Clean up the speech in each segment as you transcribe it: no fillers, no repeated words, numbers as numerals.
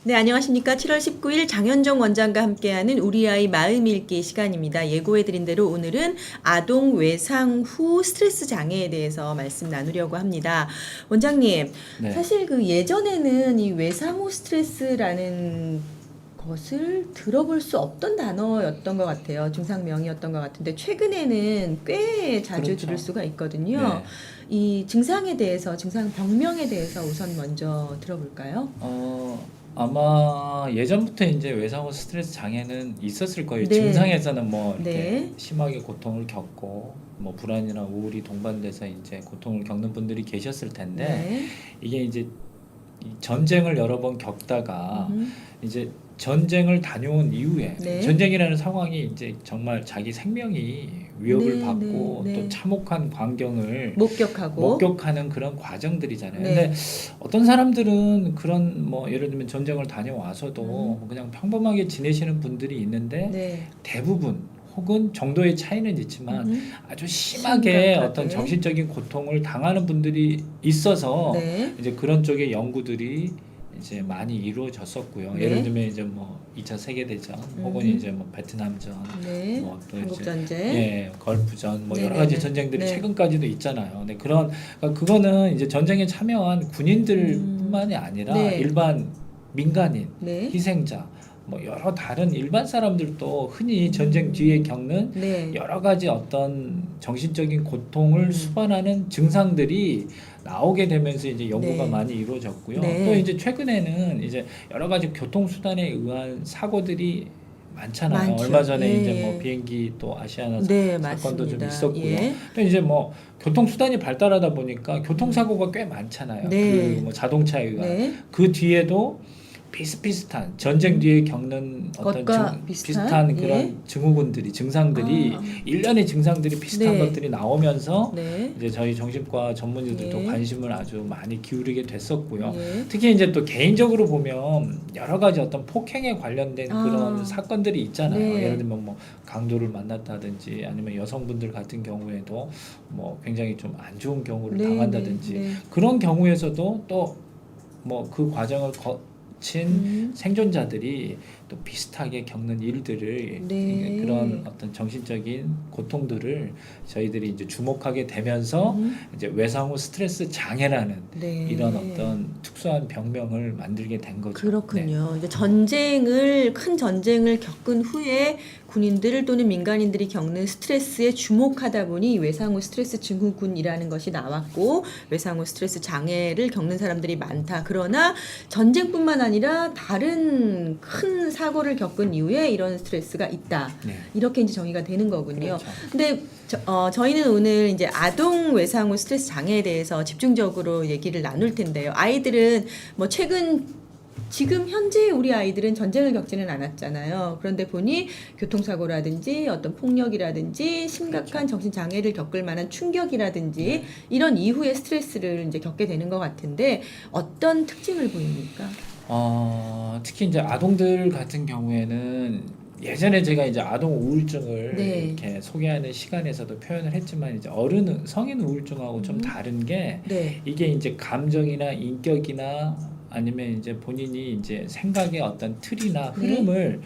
네, 안녕하십니까. 7월 19일 장현정 원장과 함께하는 우리 아이 마음 읽기 시간입니다. 예고해드린 대로 오늘은 아동 외상 후 스트레스 장애에 대해서 말씀 나누려고 합니다. 원장님, 네, 사실 그 예전에는 이 외상 후 스트레스라는 것을 들어볼 수 없던 단어였던 것 같아요. 증상명이었던 것 같은데 최근에는 꽤 자주 그렇죠. 들을 수가 있거든요. 네. 이 증상에 대해서, 증상 병명에 대해서 우선 먼저 들어볼까요? 아마 예전부터 이제 외상후 스트레스 장애는 있었을 거예요. 네. 증상에서는 뭐 이렇게 네. 심하게 고통을 겪고 뭐 불안이나 우울이 동반돼서 이제 고통을 겪는 분들이 계셨을 텐데 네. 이게 이제 이 전쟁을 여러 번 겪다가 음흠. 이제 전쟁을 다녀온 이후에 네. 전쟁이라는 상황이 이제 정말 자기 생명이 위협을 네, 받고 네, 네. 또 참혹한 광경을 목격하고. 목격하는 그런 과정들이잖아요. 네. 근데 어떤 사람들은 그런 뭐 예를 들면 전쟁을 다녀와서도 음. 뭐 그냥 평범하게 지내시는 분들이 있는데 네. 대부분 혹은 정도의 차이는 있지만 음흠. 아주 심하게 심각하게. 어떤 정신적인 고통을 당하는 분들이 있어서 네. 이제 그런 쪽의 연구들이 이제 많이 이루어졌었고요. 네. 예를 들면 이제 뭐 2차 세계대전 혹은 음흠. 이제 뭐 베트남전 네. 뭐 또 이제 한국전쟁. 예, 걸프전 뭐 여러 네네네. 가지 전쟁들이 네. 최근까지도 있잖아요. 근데 그러니까 그거는 이제 전쟁에 참여한 군인들뿐만이 아니라 네. 일반 민간인, 네. 희생자, 뭐 여러 다른 일반 사람들도 흔히 전쟁 뒤에 겪는 네. 여러 가지 어떤 정신적인 고통을 수반하는 증상들이 나오게 되면서 이제 연구가 네. 많이 이루어졌고요. 네. 또 이제 최근에는 이제 여러 가지 교통수단에 의한 사고들이 많잖아요. 많죠. 얼마 전에 예, 이제 예. 뭐 비행기 또 아시아나 네, 사건도 좀 맞습니다. 있었고요. 예. 또 이제 뭐 교통수단이 발달하다 보니까 교통사고가 꽤 많잖아요. 네. 그 뭐 자동차에 의한. 네. 그 뒤에도 비슷비슷한 전쟁 뒤에 겪는 어떤 것과 비슷한? 그런 예. 증후군들이 증상들이 아. 일련의 증상들이 비슷한 네. 것들이 나오면서 네. 이제 저희 정신과 전문의들도 예. 관심을 아주 많이 기울이게 됐었고요. 예. 특히 이제 또 개인적으로 보면 여러 가지 어떤 폭행에 관련된 아. 그런 사건들이 있잖아요. 네. 예를 들면 뭐 강도를 만났다든지 아니면 여성분들 같은 경우에도 뭐 굉장히 좀 안 좋은 경우를 네, 당한다든지 네, 네. 그런 경우에서도 또 뭐 그 과정을 거친 생존자들이 또 비슷하게 겪는 일들을 네. 그런 어떤 정신적인 고통들을 저희들이 이제 주목하게 되면서 이제 외상 후 스트레스 장애라는 네. 이런 어떤 특수한 병명을 만들게 된 거죠. 그렇군요. 네. 이제 큰 전쟁을 겪은 후에 군인들 또는 민간인들이 겪는 스트레스에 주목하다 보니 외상후 스트레스 증후군이라는 것이 나왔고 외상후 스트레스 장애를 겪는 사람들이 많다. 그러나 전쟁뿐만 아니라 다른 큰 사고를 겪은 이후에 이런 스트레스가 있다. 네. 이렇게 이제 정의가 되는 거군요. 그렇죠. 근데 저희는 오늘 이제 아동 외상 후 스트레스 장애에 대해서 집중적으로 얘기를 나눌 텐데요. 아이들은 뭐 지금 현재 우리 아이들은 전쟁을 겪지는 않았잖아요. 그런데 보니 교통사고라든지 어떤 폭력이라든지 심각한 정신장애를 겪을 만한 충격이라든지 이런 이후의 스트레스를 이제 겪게 되는 것 같은데 어떤 특징을 보입니까? 특히 이제 아동들 같은 경우에는 예전에 제가 이제 아동 우울증을 네. 이렇게 소개하는 시간에서도 표현을 했지만 이제 성인 우울증하고 좀 다른 게 네. 이게 이제 감정이나 인격이나 아니면 이제 본인이 이제 생각의 어떤 틀이나 네. 흐름을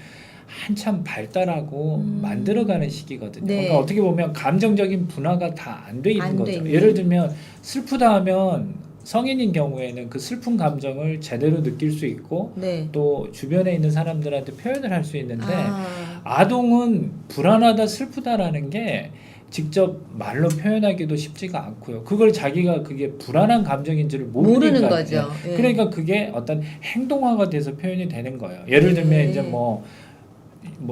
한참 발달하고 만들어가는 시기거든요. 네. 그러니까 어떻게 보면 감정적인 분화가 다 안 돼 있는 안 돼 거죠. 있는. 예를 들면 슬프다 하면 성인인 경우에는 그 슬픈 감정을 제대로 느낄 수 있고 네. 또 주변에 있는 사람들한테 표현을 할 수 있는데 아. 아동은 불안하다 슬프다라는 게 직접 말로 표현하기도 쉽지가 않고요. 그걸 자기가 그게 불안한 감정인지를 모르는 모르니까 거죠. 예. 그러니까 그게 어떤 행동화가 돼서 표현이 되는 거예요. 예를 들면 네. 이제 뭐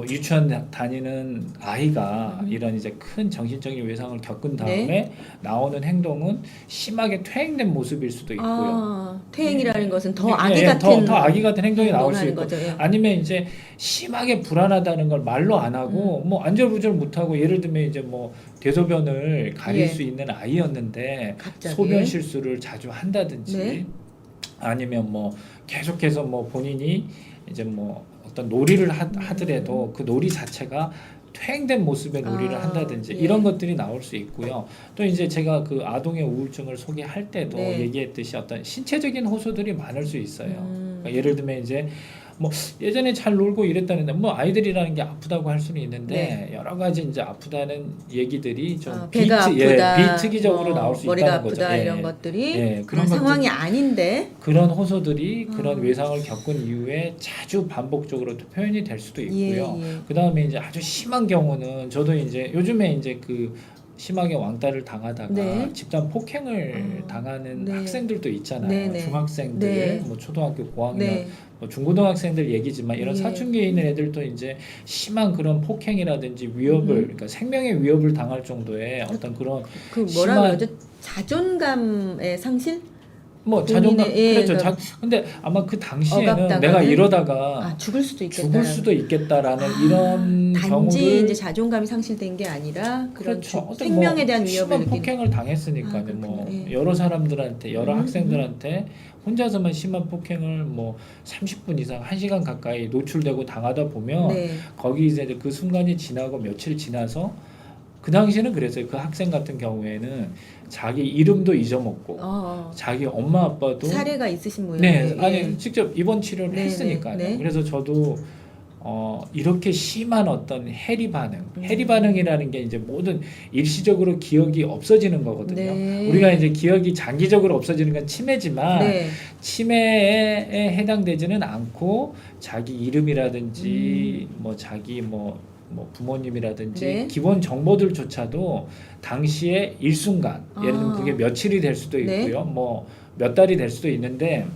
유치원 다니는 아이가 이런 이제 큰 정신적인 외상을 겪은 다음에 나오는 행동은 심하게 퇴행된 모습일 수도 있고요. 아, 퇴행이라는 것은 더 예, 아기 예, 같은 더 아기 같은 행동이 나올 수 행동을 있고 하는 거죠. 예. 아니면 이제 심하게 불안하다는 걸 말로 안 하고 뭐 안절부절 못하고 예를 들면 이제 뭐 대소변을 가릴 예. 수 있는 아이였는데 갑자기. 소변 실수를 자주 한다든지 네. 아니면 뭐 계속해서 뭐 본인이 이제 뭐 어떤 놀이를 하더라도 그 놀이 자체가 퇴행된 모습의 놀이를 아, 한다든지 예. 이런 것들이 나올 수 있고요. 또 이제 제가 그 아동의 우울증을 소개할 때도 네. 얘기했듯이 어떤 신체적인 호소들이 많을 수 있어요. 그러니까 예를 들면 이제 뭐 예전에 잘 놀고 이랬다는데 뭐 아이들이라는 게 아프다고 할 수는 있는데 여러 가지 이제 아프다는 얘기들이 좀 배가 아프다, 비특이적으로 나올 수 머리가 있다는 거죠. 아프다 이런 것들이 그런 그런 상황이 것들, 아닌데 그런 호소들이 그런 외상을 겪은 이후에 자주 반복적으로 또 표현이 될 수도 있고요. 예. 그 다음에 이제 아주 심한 경우는 저도 이제 요즘에 이제 그 심하게 왕따를 당하다가 네. 집단 폭행을 당하는 네. 학생들도 있잖아요. 네, 네. 중학생들, 네. 뭐 초등학교 고학년, 네. 뭐 중고등학생들 얘기지만 이런 예. 사춘기에 있는 애들도 이제 심한 그런 폭행이라든지 위협을, 그러니까 생명의 위협을 당할 정도의 어떤 그런 그 뭐라 심한 그러죠? 자존감의 상실? 뭐 자존감, 본인의, 그렇죠. 그러니까 근데 아마 그 당시에는 억압당하는? 내가 이러다가 죽을 수도 있겠다. 죽을 수도 있겠다라는 이런 단지 경우를, 이제 자존감이 상실된 게 아니라 그런 그렇죠. 어떤 생명에 뭐 대한 위협을 심한 느끼는. 폭행을 당했으니까요. 그렇군요. 뭐 예. 여러 사람들한테, 여러 학생들한테 혼자서만 심한 폭행을 뭐 30분 이상, 1시간 가까이 노출되고 당하다 보면 네. 거기 이제 그 순간이 지나고 며칠 지나서 그 당시에는 그랬어요. 그 학생 같은 경우에는 자기 이름도 잊어먹고 자기 엄마 아빠도 사례가 있으신 모양이에요. 네, 아니 직접 입원 치료를 네, 했으니까요. 네. 그래서 저도 이렇게 심한 어떤 해리 반응, 해리 반응이라는 게 이제 모든 일시적으로 기억이 없어지는 거거든요. 네. 우리가 이제 기억이 장기적으로 없어지는 건 치매지만 네. 치매에 해당되지는 않고 자기 이름이라든지 뭐 자기 뭐 부모님이라든지 네. 기본 정보들조차도 당시에 일순간, 예를 들면 그게 며칠이 될 수도 네. 있고요. 뭐 몇 달이 될 수도 있는데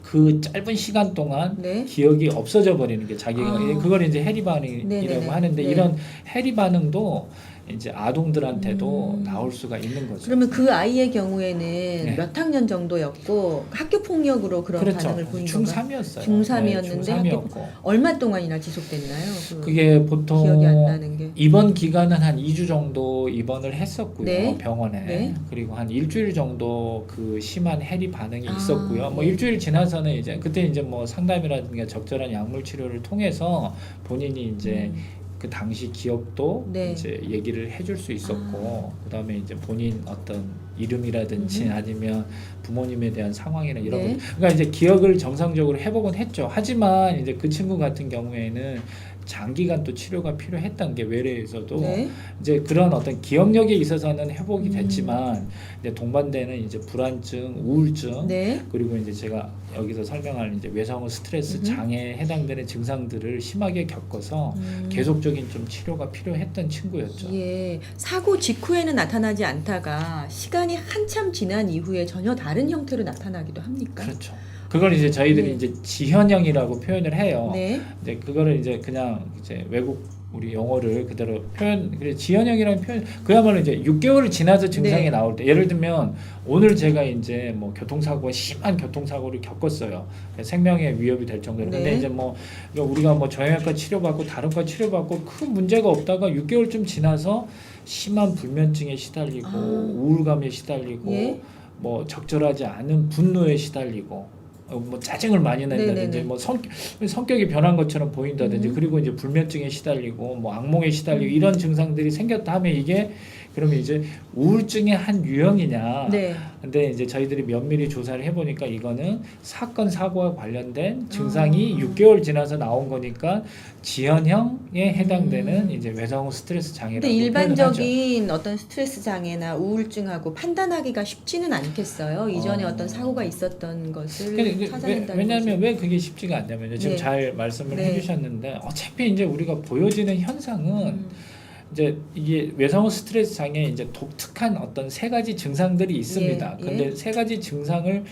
그 짧은 시간 동안 네. 기억이 없어져 버리는 게 자기가 그걸 이제 해리 반응이라고 네네네. 하는데 네. 이런 해리 반응도 이제 아동들한테도 나올 수가 있는 거죠. 그러면 그 아이의 경우에는 네. 몇 학년 정도였고 학교 폭력으로 그런 그렇죠. 반응을 보인 건가요? 중3이었어요. 중3이었는데 중3이었고 얼마 동안이나 지속됐나요? 그게 보통 기억이 안 나는 게. 입원 기간은 한 2주 정도 입원을 했었고요. 네. 병원에. 네. 그리고 한 일주일 정도 그 심한 해리 반응이 있었고요. 뭐 네. 일주일 지나서는 이제 그때 이제 뭐 상담이라든가 적절한 약물 치료를 통해서 본인이 이제 그 당시 기억도 네. 이제 얘기를 해줄 수 있었고 그다음에 이제 본인 어떤 이름이라든지 아니면 부모님에 대한 상황이나 이런 네. 것, 그러니까 이제 기억을 정상적으로 회복은 했죠. 하지만 이제 그 친구 같은 경우에는 장기간 또 치료가 필요했던 게 외래에서도 네. 이제 그런 어떤 기억력에 있어서는 회복이 됐지만 이제 동반되는 이제 불안증, 우울증 네. 그리고 이제 제가 여기서 설명할 이제 외상후 스트레스 장애에 해당되는 증상들을 심하게 겪어서 계속적인 좀 치료가 필요했던 친구였죠. 예. 사고 직후에는 나타나지 않다가 시간이 한참 지난 이후에 전혀 다른 형태로 나타나기도 합니까? 그렇죠. 그걸 이제 저희들이 네. 이제 지현형이라고 표현을 해요. 네. 이제 그거를 이제 그냥 이제 외국 우리 영어를 그대로 표현, 그래 지연형이라는 표현, 그야말로 이제 6개월을 지나서 증상이 네. 나올 때, 예를 들면 오늘 제가 이제 뭐 심한 교통사고를 겪었어요. 생명에 위협이 될 정도로. 네. 근데 이제 뭐 우리가 뭐 정형외과 치료받고 다른 과 치료받고 큰 문제가 없다가 6개월쯤 지나서 심한 불면증에 시달리고 우울감에 시달리고 예. 뭐 적절하지 않은 분노에 시달리고. 뭐 짜증을 많이 낸다든지 네네네. 뭐 성격이 변한 것처럼 보인다든지 그리고 이제 불면증에 시달리고 뭐 악몽에 시달리고 이런 증상들이 생겼다 하면 이게 그러면 이제 우울증의 한 유형이냐? 네. 근데 이제 저희들이 면밀히 조사를 해보니까 이거는 사건 사고와 관련된 증상이 6개월 지나서 나온 거니까 지연형에 해당되는 이제 외상후 스트레스 장애라고 근데 표현을 하죠. 일반적인 어떤 스트레스 장애나 우울증하고 판단하기가 쉽지는 않겠어요. 이전에 어떤 사고가 있었던 것을 찾아낸다는 왜냐하면 거죠. 왜 그게 쉽지가 않냐면요. 지금 네. 잘 말씀을 네. 해주셨는데 어차피 이제 우리가 보여지는 현상은 이제 이게 외상후 스트레스 장애 이제 독특한 어떤 세 가지 증상들이 있습니다. 예, 근데 세 가지 증상을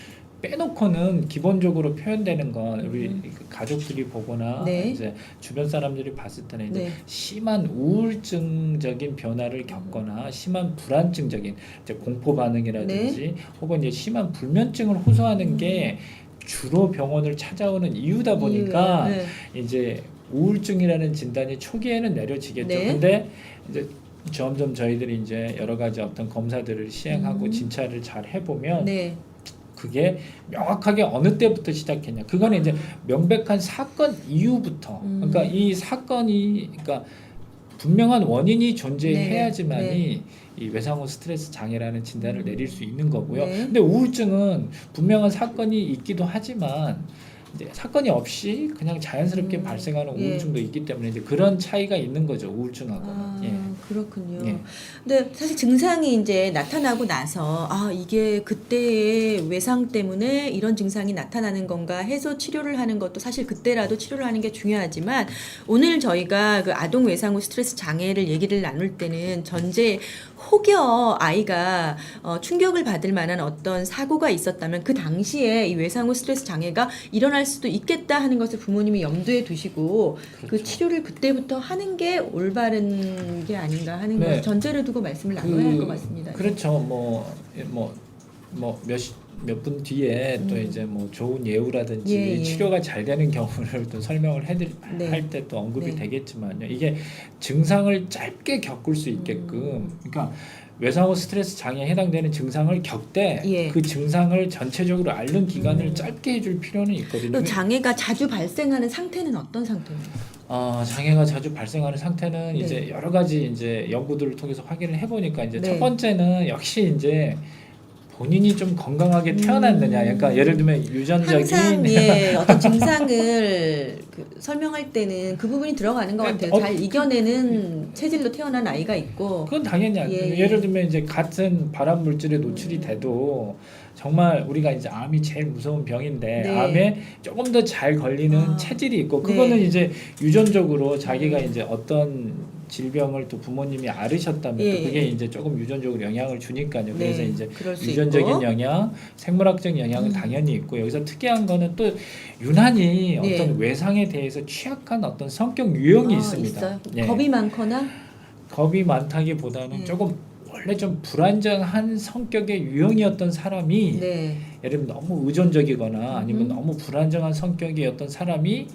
빼놓고는 기본적으로 표현되는 건 우리 가족들이 보거나 네. 이제 주변 사람들이 봤을 때는 이제 네. 심한 우울증적인 변화를 겪거나 심한 불안증적인 이제 공포 반응이라든지 혹은 이제 심한 불면증을 호소하는 게 주로 병원을 찾아오는 이유다 보니까 네. 이제 우울증이라는 진단이 초기에는 내려지겠죠. 네. 근데 이제 점점 저희들이 이제 여러 가지 어떤 검사들을 시행하고 진찰을 잘 해보면 네. 그게 명확하게 어느 때부터 시작했냐. 그거는 이제 명백한 사건 이후부터. 그러니까 이 사건이 그러니까 분명한 원인이 존재해야지만이 네. 이 외상후 스트레스 장애라는 진단을 내릴 수 있는 거고요. 네. 근데 우울증은 분명한 사건이 있기도 하지만 이제 사건이 없이 그냥 자연스럽게 발생하는 예. 우울증도 있기 때문에 이제 그런 차이가 있는 거죠. 우울증하고는. 아, 예. 그렇군요. 예. 근데 사실 증상이 이제 나타나고 나서 이게 그때의 외상 때문에 이런 증상이 나타나는 건가 해서 치료를 하는 것도 사실 그때라도 치료를 하는 게 중요하지만 오늘 저희가 그 아동 외상 후 스트레스 장애를 얘기를 나눌 때는 전제 혹여 아이가 충격을 받을 만한 어떤 사고가 있었다면 그 당시에 이 외상 후 스트레스 장애가 일어날 수도 있겠다 하는 것을 부모님이 염두에 두시고 그 그렇죠. 치료를 그때부터 하는 게 올바른 게 아닌가 하는 네. 것을 전제를 두고 말씀을 나눠야 할 것 같습니다. 그렇죠. 몇 분 뒤에 또 이제 뭐 좋은 예우라든지 예. 치료가 잘 되는 경우를 또 설명을 네. 할 때 또 언급이 네. 되겠지만요. 이게 증상을 짧게 겪을 수 있게끔, 그러니까 외상 후 스트레스 장애에 해당되는 증상을 겪되 예. 그 증상을 전체적으로 앓는 기간을 짧게 해줄 필요는 있거든요. 또 장애가 자주 발생하는 상태는 어떤 상태입니까? 장애가 자주 발생하는 상태는 네. 이제 여러 가지 이제 연구들을 통해서 확인을 해보니까 이제 네. 첫 번째는 역시 이제 본인이 좀 건강하게 태어났느냐, 그러니까 예를 들면 유전적인 항상 어떤 증상을 설명할 때는 그 부분이 들어가는 것 같아요. 잘 이겨내는 체질로 태어난 아이가 있고 그건 당연히 예를 들면 이제 같은 발암 물질에 노출이 돼도 정말 우리가 이제 암이 제일 무서운 병인데 네. 암에 조금 더 잘 걸리는 체질이 있고 그거는 네. 이제 유전적으로 자기가 이제 어떤 질병을 또 부모님이 앓으셨다면 또 그게 이제 조금 유전적으로 영향을 주니까요. 그래서 이제 그럴 수 유전적인 있고. 영향, 생물학적 영향은 당연히 있고 여기서 특이한 거는 또 유난히 네. 어떤 외상에 대해서 취약한 어떤 성격 유형이 있습니다. 있어요? 예. 겁이 많거나 겁이 많다기보다는 네. 조금 원래 좀 불안정한 성격의 유형이었던 사람이 네. 예를 들면 너무 의존적이거나 아니면 너무 불안정한 성격이었던 사람이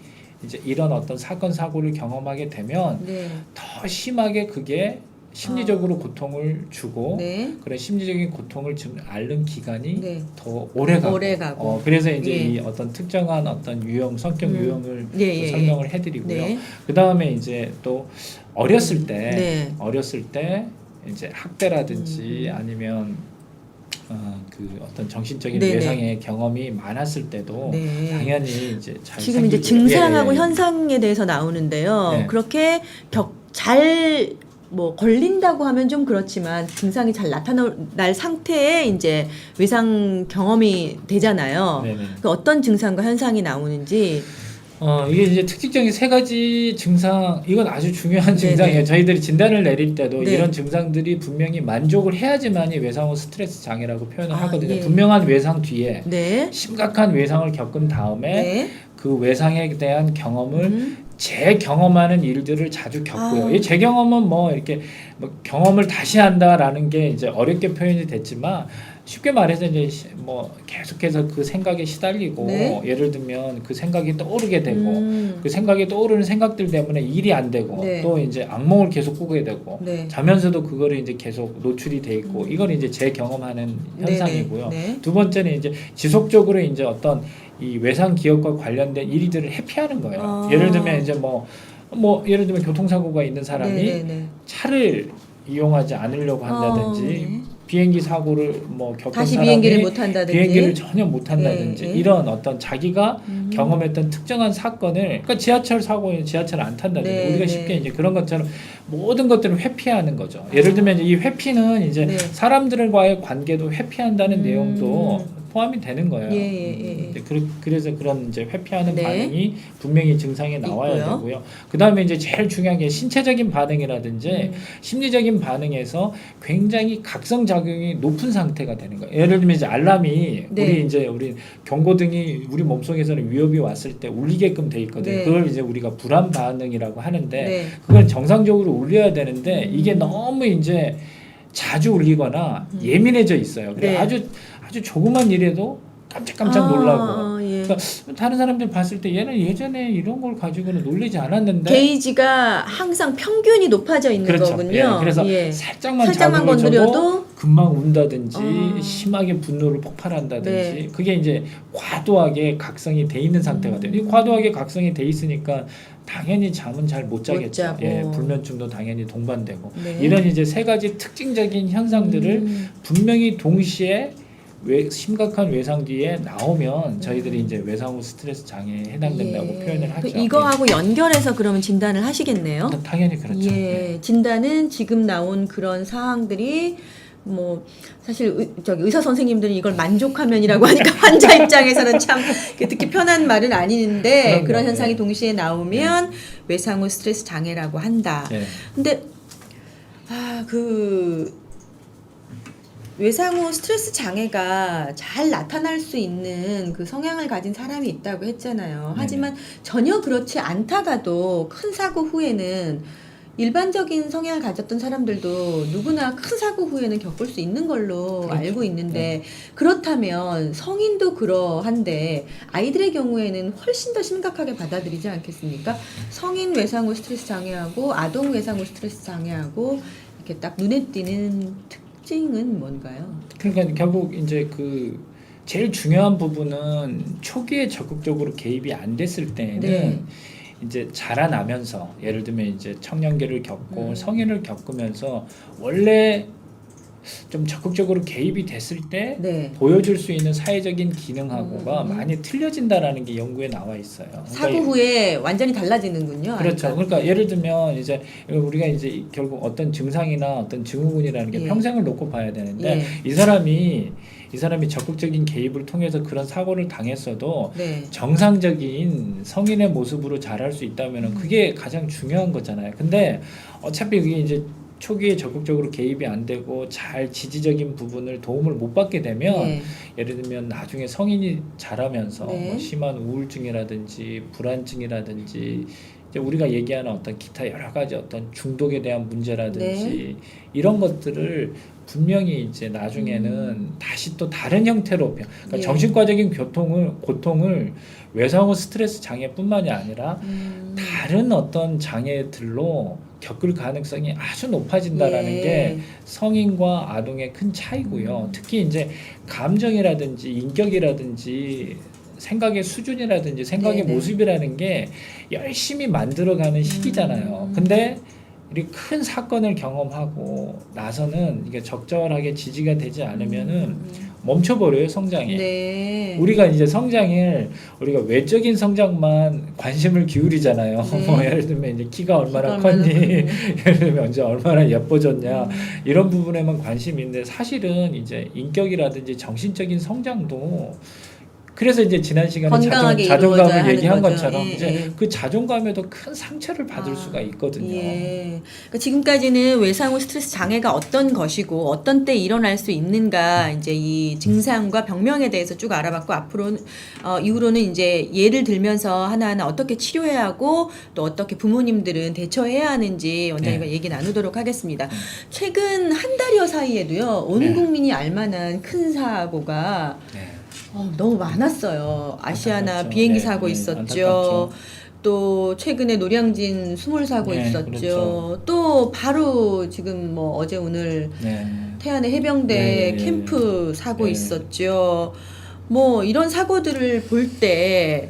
이제 이런 어떤 사건 사고를 경험하게 되면 네. 더 심하게 그게 심리적으로 고통을 주고 네. 그런 심리적인 고통을 좀 앓는 기간이 네. 더 오래 가고, 그래서 이제 예. 이 어떤 특정한 어떤 유형 성격 유형을 예, 또 예, 설명을 해드리고요. 네. 그 다음에 이제 또 어렸을 때 네. 이제 학대라든지 아니면 그 어떤 정신적인 네네. 외상의 경험이 많았을 때도 네. 당연히 이제 잘 지금 이제 생기고요. 증상하고 예, 예. 현상에 대해서 나오는데요. 네. 그렇게 잘 걸린다고 하면 좀 그렇지만 증상이 잘 나타날 상태에 이제 외상 경험이 되잖아요. 네네. 그 어떤 증상과 현상이 나오는지. 이게 이제 특징적인 세 가지 증상, 이건 아주 중요한 증상이에요. 네네. 저희들이 진단을 내릴 때도 네. 이런 증상들이 분명히 만족을 해야지만이 외상 후 스트레스 장애라고 표현을 하거든요. 예. 분명한 외상 뒤에 네. 심각한 외상을 겪은 다음에 네. 그 외상에 대한 경험을 재경험하는 일들을 자주 겪고요. 이 재경험은 뭐 이렇게 뭐 경험을 다시 한다라는 게 이제 어렵게 표현이 됐지만 쉽게 말해서 이제 뭐 계속해서 그 생각에 시달리고 네. 예를 들면 그 생각이 떠오르게 되고 그 생각이 떠오르는 생각들 때문에 일이 안 되고 네. 또 이제 악몽을 계속 꾸게 되고 네. 자면서도 그거를 이제 계속 노출이 돼 있고 이걸 이제 재경험하는 현상이고요. 네. 두 번째는 이제 지속적으로 이제 어떤 이 외상 기억과 관련된 일들을 회피하는 거예요. 예를 들면 이제 뭐 예를 들면 교통사고가 있는 사람이 네. 차를 이용하지 않으려고 한다든지 네. 비행기 사고를 겪은 다시 사람이 비행기를 못 한다든지 비행기를 전혀 못 한다든지 예, 예. 이런 어떤 자기가 경험했던 특정한 사건을 그러니까 지하철 사고에 지하철을 안 탄다든지 네, 우리가 네. 쉽게 이제 그런 것처럼 모든 것들을 회피하는 거죠. 예를 들면 이 회피는 이제 네. 사람들과의 관계도 회피한다는 내용도 포함이 되는 거예요. 예. 이제 그래서 그런 이제 회피하는 네. 반응이 분명히 증상에 나와야 있고요. 되고요. 그 다음에 이제 제일 중요한 게 신체적인 반응이라든지 심리적인 반응에서 굉장히 각성 작용이 높은 상태가 되는 거예요. 예를 들면 이제 알람이 네. 우리 경고등이 우리 몸속에서는 위협이 왔을 때 울리게끔 돼 있거든요. 네. 그걸 이제 우리가 불안 반응이라고 하는데 네. 그걸 정상적으로 울려야 되는데 이게 너무 이제 자주 울리거나 예민해져 있어요. 그래 네. 아주 조그만 일에도 깜짝 놀라고. 예. 그러니까 다른 사람들 봤을 때 얘는 예전에 이런 걸 가지고는 놀리지 않았는데. 게이지가 항상 평균이 높아져 있는 그렇죠. 거군요. 예, 그래서 예. 살짝만 살짝만 자극을 줘도 건드려도 금방 운다든지 심하게 분노를 폭발한다든지 네. 그게 이제 과도하게 각성이 돼 있는 상태가 돼요. 이 과도하게 각성이 돼 있으니까 당연히 잠은 잘 못 자겠죠. 자고. 예, 불면증도 당연히 동반되고 네. 이런 이제 세 가지 특징적인 현상들을 분명히 동시에 심각한 외상 뒤에 나오면 저희들이 이제 외상 후 스트레스 장애에 해당된다고 예. 표현을 하죠. 이거하고 연결해서 그러면 진단을 하시겠네요. 당연히 그렇죠. 예, 네. 진단은 지금 나온 그런 사항들이 뭐 사실 의사 선생님들은 이걸 만족하면이라고 하니까 환자 입장에서는 참 듣기 편한 말은 아닌데 그럼요. 그런 현상이 네. 동시에 나오면 외상 후 스트레스 장애라고 한다. 네. 근데 그 외상 후 스트레스 장애가 잘 나타날 수 있는 그 성향을 가진 사람이 있다고 했잖아요. 하지만 전혀 그렇지 않다가도 큰 사고 후에는 일반적인 성향을 가졌던 사람들도 누구나 큰 사고 후에는 겪을 수 있는 걸로 그렇죠. 알고 있는데 그렇다면 성인도 그러한데 아이들의 경우에는 훨씬 더 심각하게 받아들이지 않겠습니까? 성인 외상 후 스트레스 장애하고 아동 외상 후 스트레스 장애하고 이렇게 딱 눈에 띄는 특징은 뭔가요? 그러니까 결국 이제 그 제일 중요한 부분은 초기에 적극적으로 개입이 안 됐을 때에는 네. 이제 자라나면서 예를 들면 이제 청년기를 겪고 성인을 겪으면서 원래 좀 적극적으로 개입이 됐을 때 네. 보여줄 수 있는 사회적인 기능하고가 많이 틀려진다라는 게 연구에 나와 있어요. 사고 후에 완전히 달라지는군요. 그렇죠. 아이가. 그러니까 예를 들면 이제 우리가 이제 결국 어떤 증상이나 어떤 증후군이라는 게 예. 평생을 놓고 봐야 되는데 예. 이 사람이 적극적인 개입을 통해서 그런 사고를 당했어도 네. 정상적인 성인의 모습으로 자랄 수 있다면 그게 가장 중요한 거잖아요. 근데 어차피 그게 이제 초기에 적극적으로 개입이 안 되고 잘 지지적인 부분을 도움을 못 받게 되면 예. 예를 들면 나중에 성인이 자라면서 네. 뭐 심한 우울증이라든지 불안증이라든지 이제 우리가 얘기하는 어떤 기타 여러 가지 어떤 중독에 대한 문제라든지 이런 것들을 분명히 이제 나중에는 다시 또 다른 형태로 그러니까 예. 정신과적인 고통을 외상 후 스트레스 장애뿐만이 아니라 다른 어떤 장애들로 겪을 가능성이 아주 높아진다라는 예. 게 성인과 아동의 큰 차이고요. 특히 이제 감정이라든지 인격이라든지 생각의 수준이라든지 생각의 네네. 모습이라는 게 열심히 만들어가는 시기잖아요. 근데 이 큰 사건을 경험하고 나서는 이게 적절하게 지지가 되지 않으면은 멈춰버려요, 성장이. 네. 우리가 이제 성장을 우리가 외적인 성장만 관심을 기울이잖아요. 네. 뭐 예를 들면 이제 키가 얼마나 키가 얼마나 컸니, 컸니. 예를 들면 언제 얼마나 예뻐졌냐 이런 부분에만 관심이 있는데 사실은 이제 인격이라든지 정신적인 성장도 그래서 이제 지난 시간에 건강하게 자존감을 이루어져야 얘기한 하는 거죠. 것처럼 예, 이제 예. 그 자존감에도 큰 상처를 받을 수가 있거든요. 예. 그러니까 지금까지는 외상 후 스트레스 장애가 어떤 것이고 어떤 때 일어날 수 있는가 이제 이 증상과 병명에 대해서 쭉 알아봤고 앞으로 이후로는 이제 예를 들면서 하나하나 어떻게 치료해야 하고 또 어떻게 부모님들은 대처해야 하는지 원장님과 얘기 나누도록 하겠습니다. 최근 한 달여 사이에도요 온 네. 국민이 알만한 큰 사고가 네. 너무 많았어요. 아시아나 안타깝죠. 비행기 네, 사고 네, 있었죠. 안타깝죠. 또 최근에 노량진 수몰 사고 네, 있었죠. 그렇죠. 또 바로 지금 뭐 어제 오늘 네. 태안의 해병대 네, 캠프 사고 네. 있었죠. 뭐 이런 사고들을 볼 때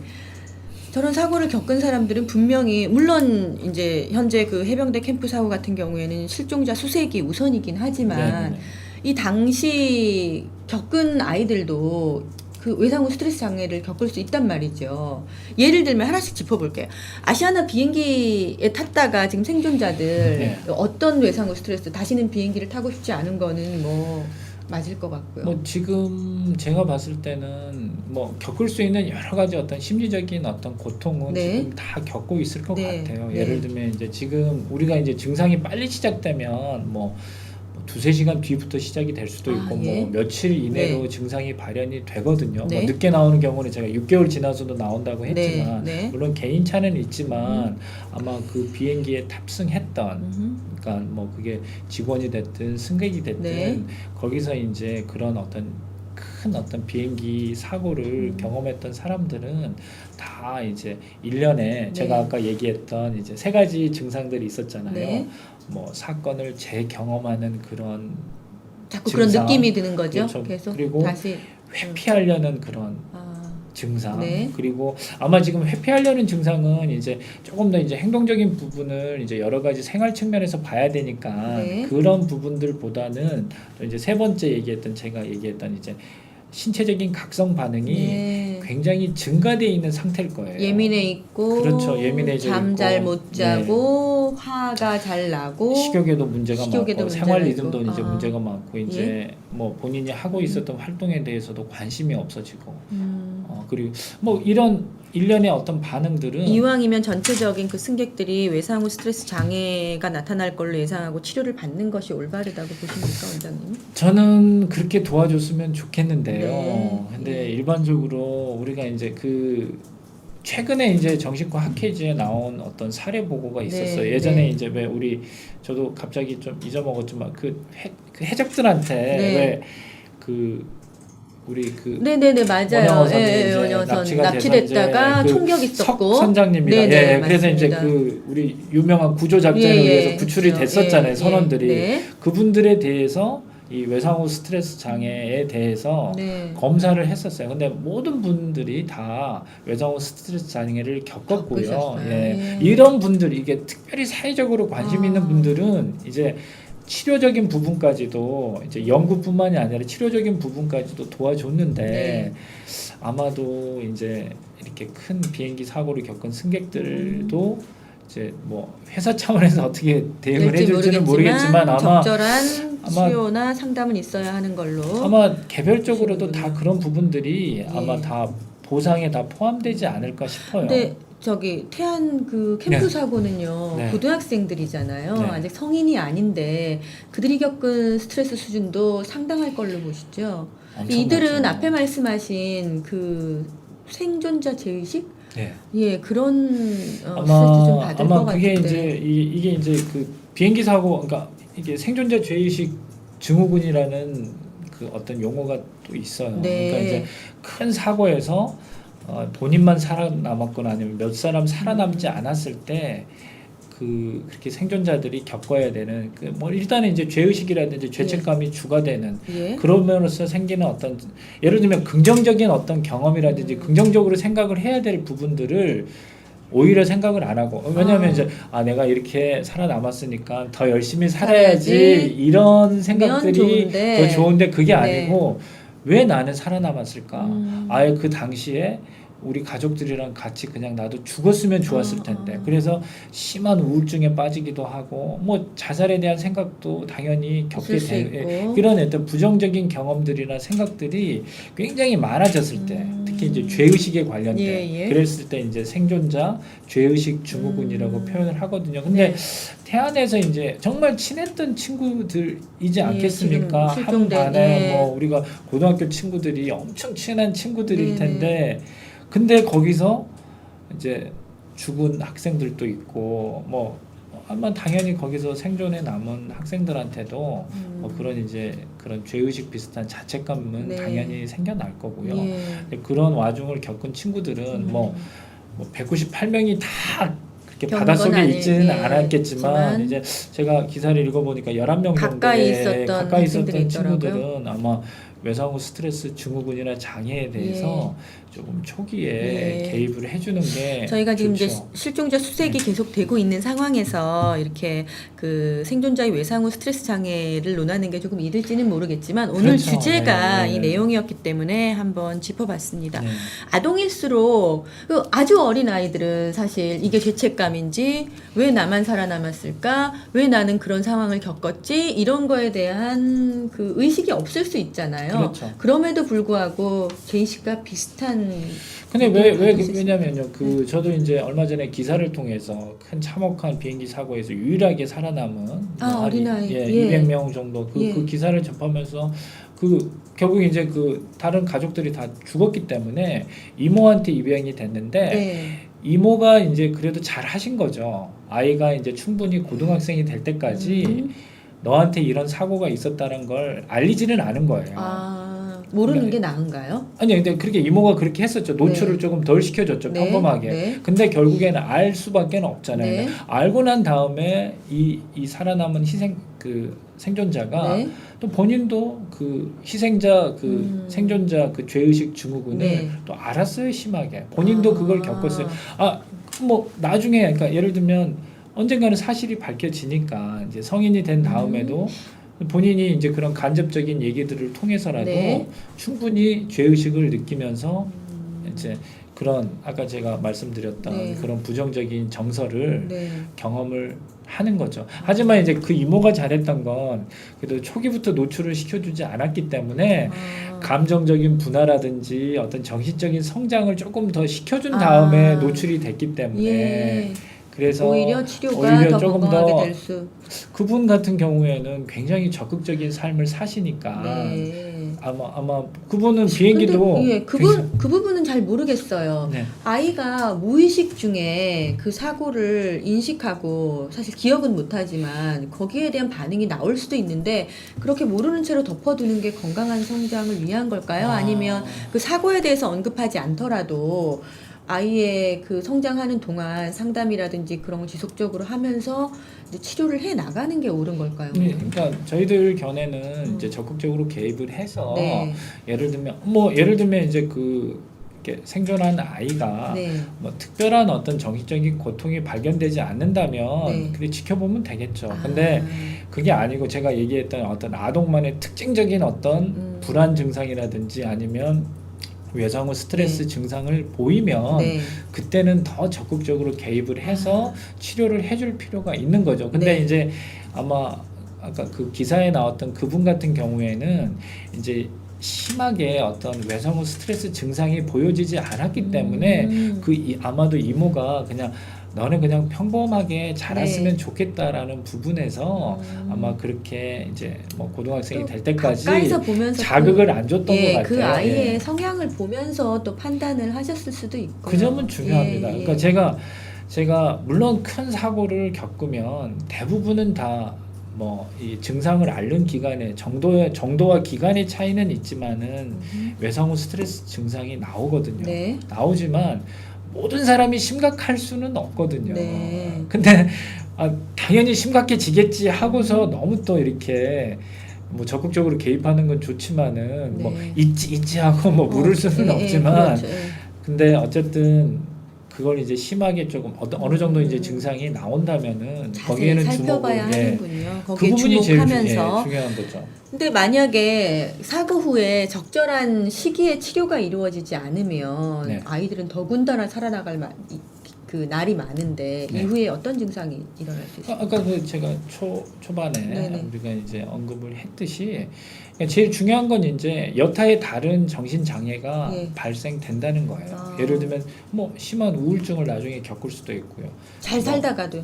저런 사고를 겪은 사람들은 분명히 물론 이제 현재 그 해병대 캠프 사고 같은 경우에는 실종자 수색이 우선이긴 하지만 네, 네. 이 당시 겪은 아이들도 그 외상 후 스트레스 장애를 겪을 수 있단 말이죠. 예를 들면 하나씩 짚어볼게요. 아시아나 비행기에 탔다가 지금 생존자들 네. 어떤 외상 후 스트레스 다시는 비행기를 타고 싶지 않은 거는 뭐 맞을 것 같고요. 뭐 지금 제가 봤을 때는 뭐 겪을 수 있는 여러 가지 어떤 심리적인 어떤 고통은 네. 지금 다 겪고 있을 것 네. 같아요. 네. 예를 들면 이제 지금 우리가 이제 증상이 빨리 시작되면 뭐 두세 시간 뒤부터 시작이 될 수도 있고 예. 뭐 며칠 이내로 네. 증상이 발현이 되거든요. 네. 뭐 늦게 나오는 경우는 제가 6개월 지나서도 나온다고 네. 했지만 네. 물론 개인 차는 있지만 아마 그 비행기에 탑승했던 그러니까 뭐 그게 직원이 됐든 승객이 됐든 네. 거기서 이제 그런 어떤 큰 어떤 비행기 사고를 경험했던 사람들은 다 이제 1년에 제가 아까 얘기했던 이제 세 가지 증상들이 있었잖아요. 네. 뭐 사건을 재경험하는 그런 자꾸 그런 증상. 느낌이 드는 거죠. 그렇죠. 계속 그리고 다시 회피하려는 그런 증상. 네. 그리고 아마 지금 회피하려는 증상은 이제 조금 더 이제 행동적인 부분을 이제 여러 가지 생활 측면에서 봐야 되니까 네. 그런 부분들보다는 이제 세 번째 얘기했던 제가 얘기했던 이제 신체적인 각성 반응이 네. 굉장히 증가되어 있는 상태일 거예요. 예민해 있고, 그렇죠. 예민해져 잠 있고, 잘 못 자고, 화가 잘 나고, 식욕에도 문제가 식욕에도 많고 문제가 생활 리듬도 있고. 이제 아. 문제가 많고 이제 뭐 본인이 하고 있었던 활동에 대해서도 관심이 없어지고 그리고 뭐 이런 일련의 어떤 반응들은 이왕이면 전체적인 그 승객들이 외상 후 스트레스 장애가 나타날 걸로 예상하고 치료를 받는 것이 올바르다고 보십니까, 원장님? 저는 그렇게 도와줬으면 좋겠는데요. 네. 근데 예. 일반적으로 우리가 이제 그 최근에 이제 정신과 학회지에 나온 어떤 사례 보고가 있었어요. 네, 예전에 네. 이제 왜 우리 저도 갑자기 좀 잊어먹었지만 그 해적들한테 네. 왜 그 우리 그 네네네 맞아요. 원영어선이 예, 이제 원영어선 납치가 납치됐다가 돼서 이제 그 총격 있었고. 석 선장님이랑 네네, 그래서 이제 맞습니다. 그 우리 유명한 구조 작전을 예, 예, 위해서 구출이 그렇죠. 됐었잖아요. 예, 선원들이 네. 그분들에 대해서 이 외상 후 스트레스 장애에 대해서 네. 검사를 했었어요. 근데 모든 분들이 다 외상 후 스트레스 장애를 겪었고요. 겪으셨어요. 예. 예. 이런 분들 이게 특별히 사회적으로 관심 아. 있는 분들은 이제 치료적인 부분까지도 이제 연구뿐만이 아니라 치료적인 부분까지도 도와줬는데 네. 아마도 이제 이렇게 큰 비행기 사고를 겪은 승객들도 이제 뭐 회사 차원에서 어떻게 대응을 될지 해줄지는 모르겠지만 아마 적절한 아마- 치료나 상담은 있어야 하는 걸로. 아마 개별적으로도 그러시는구나. 다 그런 부분들이 예. 아마 다 보상에 다 포함되지 않을까 싶어요. 근데 저기 태안 그 캠프 네. 사고는요 네. 고등학생들이잖아요. 네. 아직 성인이 아닌데 그들이 겪은 스트레스 수준도 상당할 걸로 보시죠. 엄청나죠. 이들은 앞에 말씀하신 그 생존자 제의식, 네. 예 그런 스트레스 좀 받을 것 아마 그게 같은데. 이제 이게 이제 그 비행기 사고 그러니까 이게 생존자 죄의식 증후군이라는 그 어떤 용어가 또 있어요. 네. 그러니까 이제 큰 사고에서 본인만 살아남았거나 아니면 몇 사람 살아남지 않았을 때 그렇게 생존자들이 겪어야 되는 그 뭐 일단은 이제 죄의식이라든지 죄책감이 주가되는 예. 그러면서 생기는 어떤 예를 들면 긍정적인 어떤 경험이라든지 긍정적으로 생각을 해야 될 부분들을 오히려 생각을 안 하고 왜냐하면 아. 이제 내가 이렇게 살아남았으니까 더 열심히 살아야지 살아야지. 이런 생각들이 좋은데. 더 좋은데 그게 네. 아니고 왜 나는 살아남았을까? 음. 아예 그 당시에 우리 가족들이랑 같이 그냥 나도 죽었으면 좋았을 텐데 그래서 심한 우울증에 빠지기도 하고 뭐 자살에 대한 생각도 당연히 겪게 있을 수 있고. 그런 어떤 부정적인 경험들이나 생각들이 굉장히 많아졌을 때 특히 이제 죄의식에 관련된 예, 예. 그랬을 때 이제 생존자 죄의식 증후군이라고 표현을 하거든요. 근데 네. 태안에서 이제 정말 친했던 친구들이지 예, 않겠습니까? 지금 한 실종된, 반에 예. 뭐 우리가 고등학교 친구들이 엄청 친한 친구들일 네네. 텐데 근데 거기서 이제 죽은 학생들도 있고 뭐 아마 당연히 거기서 생존에 남은 학생들한테도 뭐 그런 이제 그런 죄의식 비슷한 자책감은 네. 당연히 생겨날 거고요. 예. 근데 그런 와중을 겪은 친구들은 뭐 198명이 다 그렇게 겪은 바닷속에 건 있지는 아니- 예, 않았겠지만 있지만 이제 제가 기사를 읽어보니까 11명 가까이 정도의 있었던 가까이 학생들이 있었던 있더라고요. 친구들은 아마 외상 후 스트레스 증후군이나 장애에 대해서 조금 초기에 예. 개입을 해주는 게 저희가 지금 이제 좋죠. 실종자 수색이 계속 되고 있는 상황에서 이렇게 그 생존자의 외상 후 스트레스 장애를 논하는 게 조금 이를지는 모르겠지만 오늘 그렇죠. 주제가 네, 네. 이 내용이었기 때문에 한번 짚어봤습니다. 네. 아동일수록 그 아주 어린 아이들은 사실 이게 죄책감인지 왜 나만 살아남았을까? 왜 나는 그런 상황을 겪었지? 이런 거에 대한 그 의식이 없을 수 있잖아요. 그렇죠. 그럼에도 불구하고 죄의식과 비슷한 근데 의견을 가질 수 왜냐면요 저도 이제 얼마 전에 기사를 통해서 큰 참혹한 비행기 사고에서 유일하게 살아남은 한 어린아이. 예, 예. 200명 정도 그 예. 기사를 접하면서 결국 이제 그 다른 가족들이 다 죽었기 때문에 이모한테 입양이 됐는데 네. 이모가 이제 그래도 잘 하신 거죠. 아이가 이제 충분히 고등학생이 될 때까지 너한테 이런 사고가 있었다는 걸 알리지는 않은 거예요. 모르는 게 나은가요? 아니 근데 그렇게 이모가 그렇게 했었죠. 노출을 네. 조금 덜 시켜줬죠. 네. 평범하게. 네. 근데 결국에는 알 수밖에 없잖아요. 네. 알고 난 다음에 이 살아남은 희생 그 생존자가 네. 또 본인도 그 희생자 그 생존자 그 죄의식 증후군을 네. 또 알았어요. 심하게. 본인도 그걸 겪었어요. 뭐 나중에 그러니까 예를 들면 언젠가는 사실이 밝혀지니까 이제 성인이 된 다음에도 본인이 이제 그런 간접적인 얘기들을 통해서라도 네. 충분히 죄의식을 느끼면서 이제 그런 아까 제가 말씀드렸던 네. 그런 부정적인 정서를 네. 경험을 하는 거죠. 하지만 이제 그 이모가 잘했던 건 그래도 초기부터 노출을 시켜주지 않았기 때문에 감정적인 분화라든지 어떤 정신적인 성장을 조금 더 시켜준 다음에 노출이 됐기 때문에 예. 그래서 오히려 치료가 오히려 더 조금 건강하게 더 될 수. 그분 같은 경우에는 굉장히 적극적인 삶을 사시니까 네. 아마 그분은 비행기도 근데, 예, 그 부분은 잘 모르겠어요. 네. 아이가 무의식 중에 그 사고를 인식하고 사실 기억은 못하지만 거기에 대한 반응이 나올 수도 있는데 그렇게 모르는 채로 덮어두는 게 건강한 성장을 위한 걸까요? 아니면 그 사고에 대해서 언급하지 않더라도 아이의 그 성장하는 동안 상담이라든지 그런 걸 지속적으로 하면서 이제 치료를 해 나가는 게 옳은 걸까요? 그러니까 저희들 견해는 이제 적극적으로 개입을 해서 네. 예를 들면 이제 이렇게 생존한 아이가 네. 뭐 특별한 어떤 정신적인 고통이 발견되지 않는다면 네. 그래 지켜보면 되겠죠. 근데 그게 아니고 제가 얘기했던 어떤 아동만의 특징적인 어떤 불안 증상이라든지 아니면 외상후 스트레스 네. 증상을 보이면 네. 그때는 더 적극적으로 개입을 해서 치료를 해줄 필요가 있는 거죠. 근데 네. 이제 아마 아까 그 기사에 나왔던 그분 같은 경우에는 이제 심하게 어떤 외상후 스트레스 증상이 보여지지 않았기 때문에 아마도 이모가 그냥 너는 그냥 평범하게 자랐으면 네. 좋겠다라는 부분에서 아마 그렇게 이제 뭐 고등학생이 될 때까지 가까이서 보면서 자극을 안 줬던 것 같아요. 그 아이의 예. 성향을 보면서 또 판단을 하셨을 수도 있고 그 점은 중요합니다. 예, 예. 그러니까 제가 물론 큰 사고를 겪으면 대부분은 다 뭐 이 증상을 앓는 기간에 정도와 기간의 차이는 있지만은 외상후 스트레스 증상이 나오거든요. 네. 나오지만 모든 사람이 심각할 수는 없거든요. 네. 근데 당연히 심각해지겠지 하고서 너무 또 이렇게 뭐 적극적으로 개입하는 건 좋지만은 뭐 네. 있지 하고 뭐 물을 수는 없지만 그렇죠. 예. 근데 어쨌든 그걸 이제 심하게 조금 어느 정도 이제 증상이 나온다면은 자세히 거기에는 살펴봐야 주목을 하는군요. 그 거기에 부분이 제일 주목하면서. 중요한 거죠. 근데 만약에 사고 후에 적절한 시기에 치료가 이루어지지 않으면 네. 아이들은 더군다나 살아나갈 그 날이 많은데 네. 이후에 어떤 증상이 일어날 수 있어요? 아까 그 제가 초반에 네네. 우리가 이제 언급을 했듯이 제일 중요한 건 이제 여타의 다른 정신 장애가 예. 발생된다는 거예요. 아. 예를 들면 뭐 심한 우울증을 나중에 겪을 수도 있고요. 잘 살다가도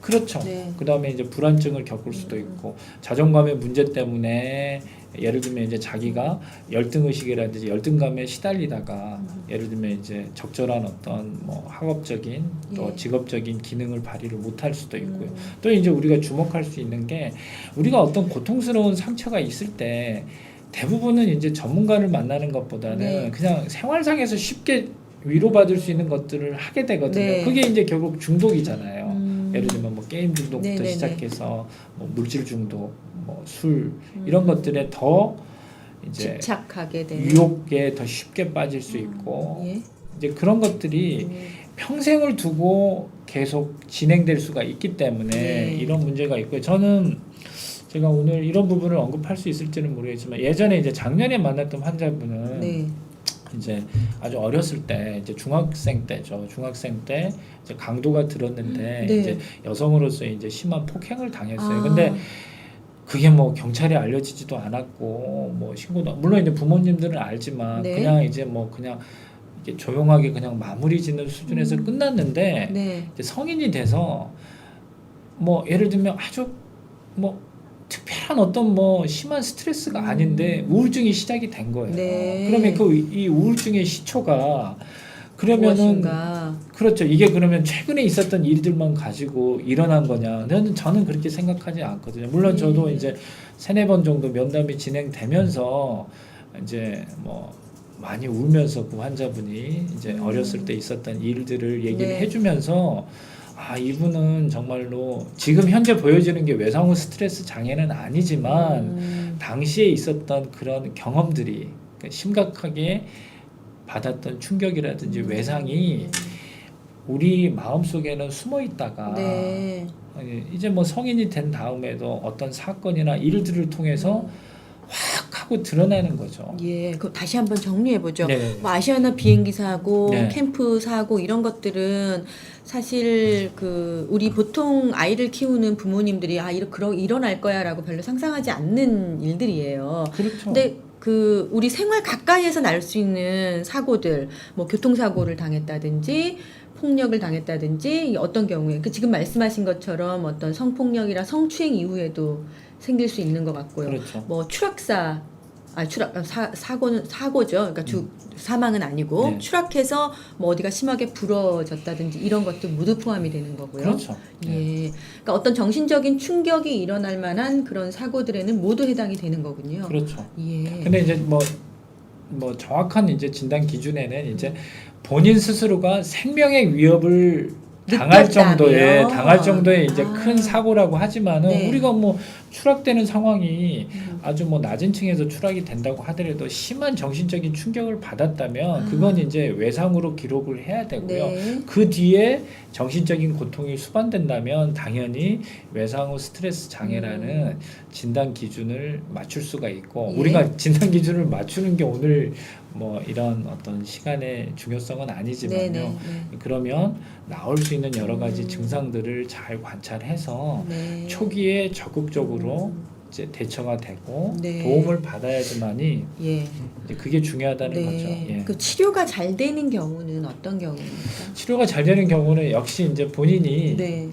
그렇죠. 네. 그다음에 이제 불안증을 겪을 수도 있고 자존감의 문제 때문에 예를 들면 이제 자기가 열등 의식이라든지 열등감에 시달리다가 예를 들면 이제 적절한 어떤 뭐 학업적인 또 예. 직업적인 기능을 발휘를 못할 수도 있고요. 또 이제 우리가 주목할 수 있는 게 우리가 어떤 고통스러운 상처가 있을 때 대부분은 이제 전문가를 만나는 것보다는 네. 그냥 생활상에서 쉽게 위로받을 수 있는 것들을 하게 되거든요. 네. 그게 이제 결국 중독이잖아요. 예를 들면 뭐 게임 중독부터 네네네. 시작해서 뭐 물질 중독, 뭐 술 이런 것들에 더 이제 집착하게 되는 유혹에 더 쉽게 빠질 수 있고 예. 이제 그런 것들이 평생을 두고 계속 진행될 수가 있기 때문에 네. 이런 문제가 있고요. 저는 제가 오늘 이런 부분을 언급할 수 있을지는 모르겠지만 예전에 이제 작년에 만났던 환자분은 네. 이제 아주 어렸을 때 이제 중학생 때죠. 중학생 때 이제 강도가 들었는데 네. 이제 여성으로서 이제 심한 폭행을 당했어요. 아. 근데 그게 뭐 경찰에 알려지지도 않았고 뭐 신고도 물론 이제 부모님들은 알지만 네. 그냥 이제 뭐 그냥 이게 조용하게 그냥 마무리 짓는 수준에서 끝났는데 네. 이제 성인이 돼서 뭐 예를 들면 아주 뭐 특별한 어떤 뭐 심한 스트레스가 아닌데 우울증이 시작이 된 거예요. 네. 그러면 이 우울증의 시초가 그러면은 무엇인가. 그렇죠. 이게 그러면 최근에 있었던 일들만 가지고 일어난 거냐? 저는 그렇게 생각하지 않거든요. 물론 저도 이제 3-4번 정도 면담이 진행되면서 이제 뭐 많이 울면서 그 환자분이 이제 어렸을 때 있었던 일들을 얘기를 네. 해주면서 이분은 정말로 지금 현재 보여지는 게 외상후 스트레스 장애는 아니지만 당시에 있었던 그런 경험들이 심각하게 받았던 충격이라든지 외상이 우리 마음속에는 숨어 있다가 네. 이제 뭐 성인이 된 다음에도 어떤 사건이나 일들을 통해서 확 하고 드러나는 거죠. 예, 그 다시 한번 정리해 보죠. 네. 뭐 아시아나 비행기 사고, 네. 캠프 사고 이런 것들은 사실 그 우리 보통 아이를 키우는 부모님들이 일어날 거야라고 별로 상상하지 않는 일들이에요. 그렇죠. 근데 그 우리 생활 가까이에서 날 수 있는 사고들, 뭐 교통사고를 당했다든지 폭력을 당했다든지 어떤 경우에 그 지금 말씀하신 것처럼 어떤 성폭력이나 성추행 이후에도 생길 수 있는 것 같고요. 그렇죠. 뭐 사고는 사고죠. 그러니까 사망은 아니고 네. 추락해서 뭐 어디가 심하게 부러졌다든지 이런 것도 모두 포함이 되는 거고요. 그렇죠. 예. 그러니까 어떤 정신적인 충격이 일어날 만한 그런 사고들에는 모두 해당이 되는 거군요. 그렇죠. 예. 근데 이제 뭐 정확한 이제 진단 기준에는 이제 본인 스스로가 생명의 위협을 당할 정도의 이제 큰 사고라고 하지만은 네. 우리가 뭐 추락되는 상황이 아주 뭐 낮은 층에서 추락이 된다고 하더라도 심한 정신적인 충격을 받았다면 그건 이제 외상으로 기록을 해야 되고요. 네. 그 뒤에 정신적인 고통이 수반된다면 당연히 외상 후 스트레스 장애라는 진단 기준을 맞출 수가 있고 예. 우리가 진단 기준을 맞추는 게 오늘 뭐 이런 어떤 시간의 중요성은 아니지만요. 네. 그러면 나올 수 있는 여러 가지 증상들을 잘 관찰해서 네. 초기에 적극적으로 이제 대처가 되고 네. 도움을 받아야지만이 예. 이제 그게 중요하다는 네. 거죠. 예. 그 치료가 잘 되는 경우는 어떤 경우입니까? 치료가 잘 되는 경우는 역시 이제 본인이 네.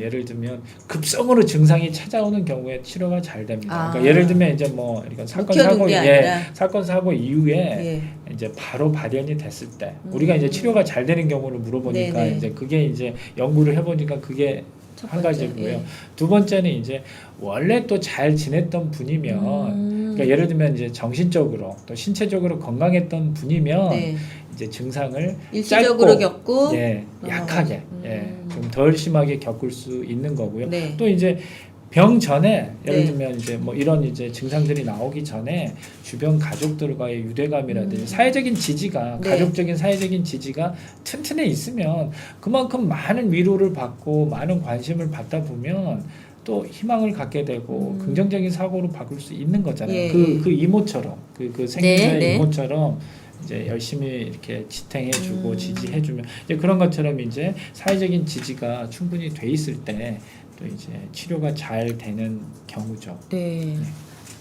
예를 들면 급성으로 증상이 찾아오는 경우에 치료가 잘 됩니다. 아. 그러니까 예를 들면 이제 뭐 이런 묵혀둔 게 아니라. 사건 사고 이후에 예. 이제 바로 발현이 됐을 때 우리가 이제 치료가 잘 되는 경우를 물어보니까 네네. 이제 그게 이제 연구를 해보니까 그게 첫 한 번째, 가지고요. 예. 두 번째는 이제 원래 또 잘 지냈던 분이면 그러니까 예를 들면 이제 정신적으로 또 신체적으로 건강했던 분이면 네. 이제 증상을 일시적으로 짧고, 겪고 예, 약하게 음. 좀 덜 심하게 겪을 수 있는 거고요. 네. 또 이제 병 전에 예를 네. 들면 이제 뭐 이런 이제 증상들이 나오기 전에 주변 가족들과의 유대감이라든지 사회적인 지지가 네. 가족적인 사회적인 지지가 튼튼해 있으면 그만큼 많은 위로를 받고 많은 관심을 받다 보면 또 희망을 갖게 되고 긍정적인 사고로 바꿀 수 있는 거잖아요. 예. 그 이모처럼 그 생명의 네. 이모처럼 이제 열심히 이렇게 지탱해주고 지지해주면 이제 그런 것처럼 이제 사회적인 지지가 충분히 돼 있을 때 또 이제 치료가 잘 되는 경우죠. 네.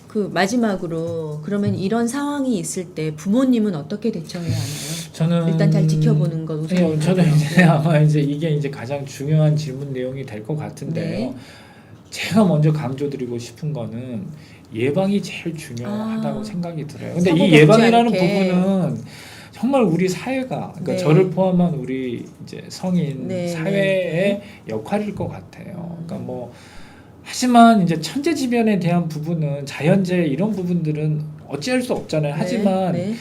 그 마지막으로 그러면 이런 상황이 있을 때 부모님은 어떻게 대처해야 하나요? 저는 일단 잘 지켜보는 것 우선. 네, 저는 이제 아마 이제 이게 가장 중요한 질문 내용이 될 것 같은데요. 네. 제가 먼저 강조드리고 싶은 거는 예방이 제일 중요하다고 생각이 들어요. 근데 사고 이 겪지 예방이라는 않게. 부분은 정말 우리 사회가 그러니까 네. 저를 포함한 우리 이제 성인 네, 사회의 역할일 것 같아요. 그러니까 뭐 하지만 이제 천재지변에 대한 부분은 자연재해 이런 부분들은 어찌할 수 없잖아요. 하지만 네.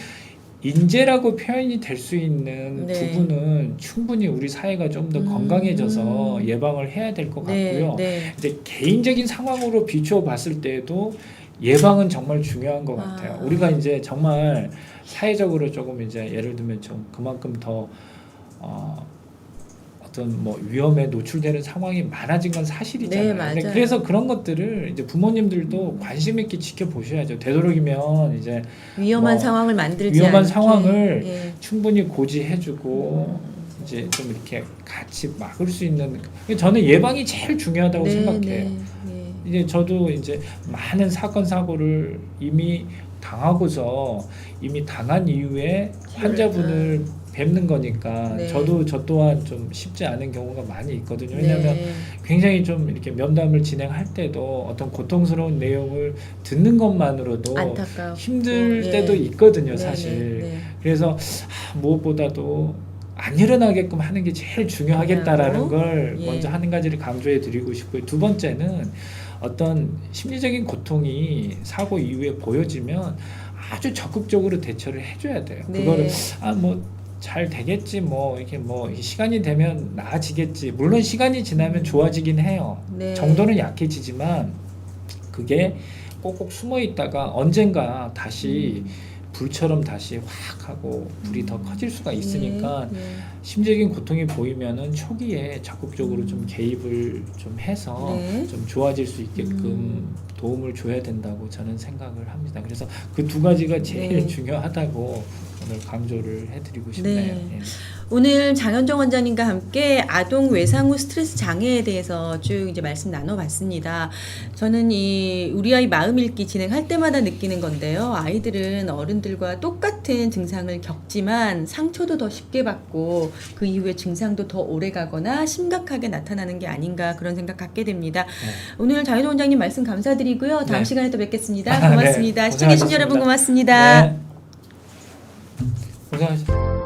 인재라고 표현이 될 수 있는 네. 부분은 충분히 우리 사회가 좀 더 건강해져서 예방을 해야 될 것 같고요. 네. 이제 개인적인 상황으로 비추어 봤을 때도 예방은 정말 중요한 것 같아요. 우리가 이제 정말 사회적으로 조금 이제 예를 들면 좀 그만큼 더 어떤 뭐 위험에 노출되는 상황이 많아진 건 사실이잖아요. 네, 맞아요. 근데 그래서 그런 것들을 이제 부모님들도 관심 있게 지켜보셔야죠. 되도록이면 이제 위험한 뭐 상황을 만들지 위험한 않게. 상황을 예. 충분히 고지해주고 이제 좀 이렇게 같이 막을 수 있는 저는 예방이 제일 중요하다고 생각해요. 네. 이제 저도 이제 많은 사건 사고를 이미 당하고서 이미 당한 이후에 환자분을 뵙는 거니까 네. 저 또한 좀 쉽지 않은 경우가 많이 있거든요. 왜냐하면 굉장히 좀 이렇게 면담을 진행할 때도 어떤 고통스러운 내용을 듣는 것만으로도 안타깝고 힘들 예. 때도 있거든요, 네, 사실. 네. 그래서 무엇보다도 안 일어나게끔 하는 게 제일 중요하겠다라는 걸 예. 먼저 한 가지를 강조해 드리고 싶고요. 두 번째는 어떤 심리적인 고통이 사고 이후에 보여지면 아주 적극적으로 대처를 해줘야 돼요. 네. 그거를 잘 되겠지 이렇게 시간이 되면 나아지겠지. 물론 시간이 지나면 좋아지긴 해요. 네. 정도는 약해지지만 그게 꼭꼭 숨어 있다가 언젠가 다시 불처럼 다시 확 하고 불이 더 커질 수가 있으니까 네. 심적인 고통이 보이면은 초기에 적극적으로 좀 개입을 좀 해서 네. 좀 좋아질 수 있게끔 도움을 줘야 된다고 저는 생각을 합니다. 그래서 그 두 가지가 제일 네. 중요하다고 오늘 강조를 해드리고 싶네요. 네. 예. 오늘 장현정 원장님과 함께 아동 외상 후 스트레스 장애에 대해서 쭉 이제 말씀 나눠봤습니다. 저는 이 우리 아이 마음 읽기 진행할 때마다 느끼는 건데요. 아이들은 어른들과 똑같은 증상을 겪지만 상처도 더 쉽게 받고 그 이후에 증상도 더 오래 가거나 심각하게 나타나는 게 아닌가 그런 생각 갖게 됩니다. 오늘 장현정 원장님 말씀 감사드리고요. 다음 네. 시간에 또 뵙겠습니다. 네, 고맙습니다. 시청해주신 고생하셨습니다. 여러분 고맙습니다. 네. 고생하셨습니다.